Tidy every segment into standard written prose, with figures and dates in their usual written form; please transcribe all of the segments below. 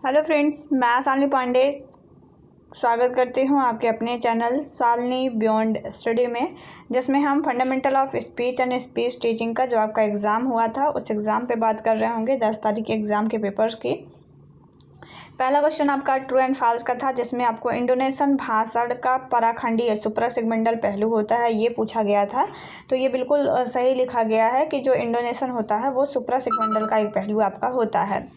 Hello friends, मैं शालिनी पांडे स्वागत करती हूँ आपके अपने चैनल शालिनी बियॉन्ड स्टडी में, जिसमें हम fundamental of speech and speech teaching का जो आपका एग्ज़ाम हुआ था उस एग्ज़ाम पे बात कर रहे होंगे 10 तारीख के एग्ज़ाम के पेपर्स की। पहला क्वेश्चन आपका ट्रू एंड फॉल्स का था, जिसमें आपको इंडोनेशियन भाषण का पराखंडीय सुप्रासेगमेंटल पहलू होता है ये पूछा गया था। तो ये बिल्कुल सही लिखा गया है कि जो इंडोनेशियन होता है वो सुप्रासेगमेंटल का एक पहलू आपका होता है।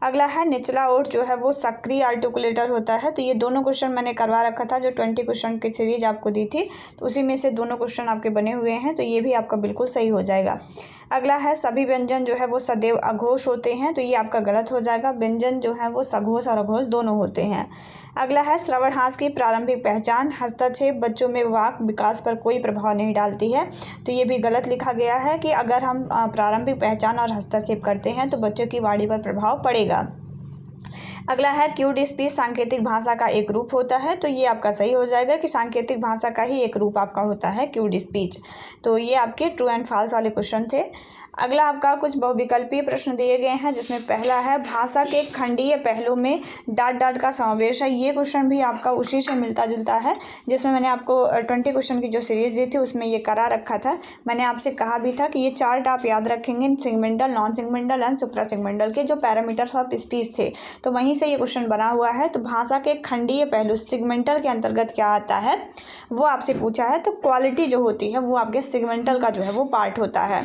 अगला है निचला ओठ जो है वो सक्रिय आर्टिकुलेटर होता है। तो ये दोनों क्वेश्चन मैंने करवा रखा था, जो 20 क्वेश्चन की सीरीज आपको दी थी, तो उसी में से दोनों क्वेश्चन आपके बने हुए हैं, तो ये भी आपका बिल्कुल सही हो जाएगा। अगला है सभी व्यंजन जो है वो सदैव अघोष होते हैं, तो ये आपका गलत हो जाएगा। व्यंजन जो है वो सघोष और अघोष दोनों होते हैं। अगला है श्रवणहास की प्रारंभिक पहचान, हस्तक्षेप बच्चों में वाक विकास पर कोई प्रभाव नहीं डालती है, तो ये भी गलत लिखा गया है कि अगर हम प्रारंभिक पहचान और हस्तक्षेप करते हैं तो बच्चों की वाणी पर प्रभाव पड़ेगा। अगला है क्यूड स्पीच सांकेतिक भाषा का एक रूप होता है, तो ये आपका सही हो जाएगा कि सांकेतिक भाषा का ही एक रूप आपका होता है क्यूड स्पीच। तो ये आपके ट्रू एंड फॉल्स वाले क्वेश्चन थे। अगला आपका कुछ बहुविकल्पीय प्रश्न दिए गए हैं, जिसमें पहला है भाषा के खंडीय पहलू में डाट डाट का समावेश है। ये क्वेश्चन भी आपका उसी से मिलता जुलता है, जिसमें मैंने आपको 20 क्वेश्चन की जो सीरीज़ दी थी उसमें ये करा रखा था। मैंने आपसे कहा भी था कि ये चार्ट आप याद रखेंगे, segmental, non segmental and supra segmental के जो पैरामीटर्स ऑफ स्पीच थे, तो वहीं से ये क्वेश्चन बना हुआ है। तो भाषा के खंडीय पहलू सिगमेंटल के अंतर्गत क्या आता है वो आपसे पूछा है। तो क्वालिटी जो होती है वो आपके सिगमेंटल का जो है वो पार्ट होता है।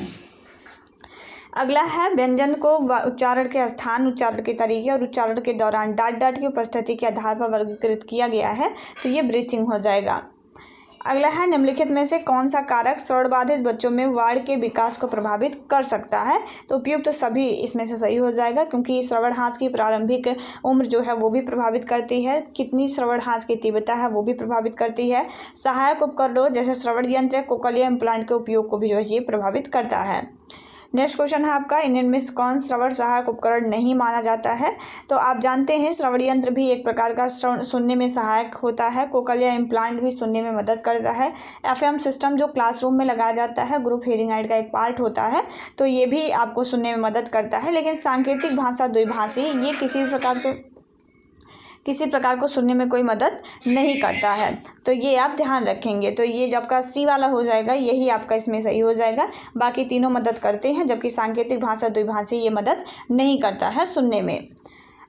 अगला है व्यंजन को उच्चारण के स्थान, उच्चारण के तरीके और उच्चारण के दौरान डाट डाट की उपस्थिति के आधार पर वर्गीकृत किया गया है, तो ये ब्रीथिंग हो जाएगा। अगला है निम्नलिखित में से कौन सा कारक श्रवण बाधित बच्चों में वाणी के विकास को प्रभावित कर सकता है, तो उपयुक्त तो सभी इसमें से सही हो जाएगा, क्योंकि श्रवणहास की प्रारंभिक उम्र जो है वो भी प्रभावित करती है, कितनी श्रवणहास की तीव्रता है वो भी प्रभावित करती है, सहायक उपकरणों जैसे श्रवण यंत्र, कोक्लियर इम्प्लांट के उपयोग को भी जो है ये प्रभावित करता है। नेक्स्ट क्वेश्चन है आपका, इनमें में कौन श्रवण सहायक उपकरण नहीं माना जाता है। तो आप जानते हैं श्रवण यंत्र भी एक प्रकार का सुनने में सहायक होता है, कोक्लियर इम्प्लांट भी सुनने में मदद करता है, एफएम सिस्टम जो क्लासरूम में लगाया जाता है ग्रुप हियरिंग एड का एक पार्ट होता है, तो ये भी आपको सुनने में मदद करता है। लेकिन सांकेतिक भाषा द्विभाषी ये किसी प्रकार को सुनने में कोई मदद नहीं करता है, तो ये आप ध्यान रखेंगे। तो ये जो आपका सी वाला हो जाएगा यही आपका इसमें सही हो जाएगा। बाकी तीनों मदद करते हैं, जबकि सांकेतिक भाषा द्विभाषी ये मदद नहीं करता है सुनने में।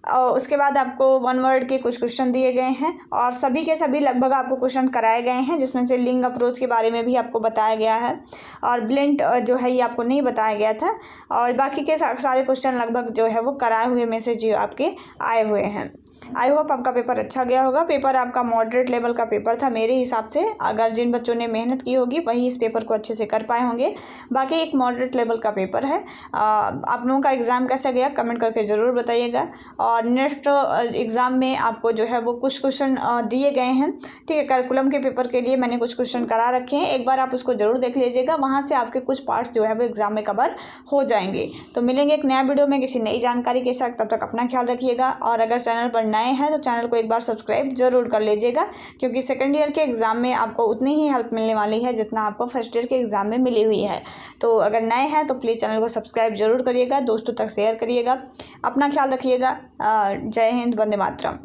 और उसके बाद आपको वन वर्ड के कुछ क्वेश्चन दिए गए हैं, और सभी के सभी लगभग आपको क्वेश्चन कराए गए हैं, जिसमें से लिंग अप्रोच के बारे में भी आपको बताया गया है, और ब्लेंट जो है ये आपको नहीं बताया गया था, और बाकी के सारे क्वेश्चन लगभग जो है वो कराए हुए में से जो आपके आए हुए हैं। आई होप आपका पेपर अच्छा गया होगा। पेपर आपका मॉडरेट लेवल का पेपर था मेरे हिसाब से, अगर जिन बच्चों ने मेहनत की होगी वही इस पेपर को अच्छे से कर पाए होंगे। बाकी एक मॉडरेट लेवल का पेपर है। आप लोगों का एग्ज़ाम कैसा गया कमेंट करके ज़रूर बताइएगा। और नेक्स्ट एग्ज़ाम में आपको जो है वो कुछ क्वेश्चन दिए गए हैं, ठीक है। करिकुलम के पेपर के लिए मैंने कुछ क्वेश्चन करा रखे हैं, एक बार आप उसको ज़रूर देख लीजिएगा, वहाँ से आपके कुछ पार्ट्स जो है वो एग्ज़ाम में कवर हो जाएंगे। तो मिलेंगे एक नया वीडियो में किसी नई जानकारी के साथ, तब तक अपना ख्याल रखिएगा। और अगर चैनल पर नए हैं तो चैनल को एक बार सब्सक्राइब जरूर कर लीजिएगा, क्योंकि सेकंड ईयर के एग्ज़ाम में आपको उतनी ही हेल्प मिलने वाली है जितना आपको फर्स्ट ईयर के एग्ज़ाम में मिली हुई है। तो अगर नए हैं तो प्लीज़ चैनल को सब्सक्राइब जरूर करिएगा, दोस्तों तक शेयर करिएगा, अपना ख्याल रखिएगा। जय हिंद, वंदे मातरम।